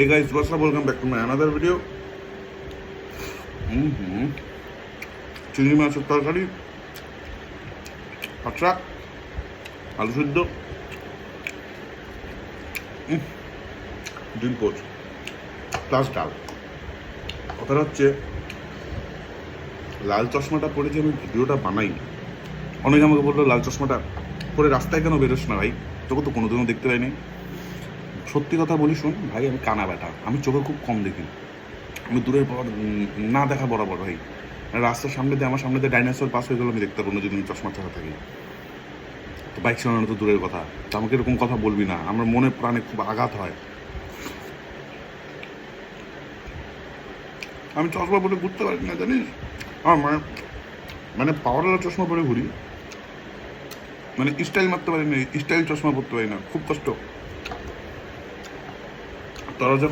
Hey guys, what's up? Welcome back to my another video. চিংড়ি মাছের তরকারি, পাঁচড়া, আলু সিদ্ধ, ডিম পোচ প্লাস ডাল। কথাটা হচ্ছে লাল চশমাটা পরে যে আমি ভিডিওটা বানাই, অনেকে আমাকে বললো লাল চশমাটা পরে রাস্তায় কেন বেরোস না ভাই, তোকে তো কোনোদিনও দেখতে পাইনি। সত্যি কথা বলি শোন ভাই, আমি কানা ব্যাটা, আমি চোখে খুব কম দেখি, আমি দূরের পর না দেখা বরাবর ভাই। রাস্তার সামনে দিয়ে আমার সামনে দিয়ে ডাইনোসর পাস হয়ে গেলো, আমি দেখতে পারবো না যদি আমি চশমা ছাড়া থাকি। তো বাইক চালানো তো দূরের কথা, তো আমাকে এরকম কথা বলবি না, আমার মনে প্রাণে খুব আঘাত হয়। আমি চশমা পরে ঘুরতে পারি না জানিস, আমার মানে পাওয়ারওয়ালা চশমা পরে ঘুরি, মানে স্টাইল মারতে পারি না, স্টাইল চশমা পরতে পারি না, খুব কষ্ট। তোরা যখন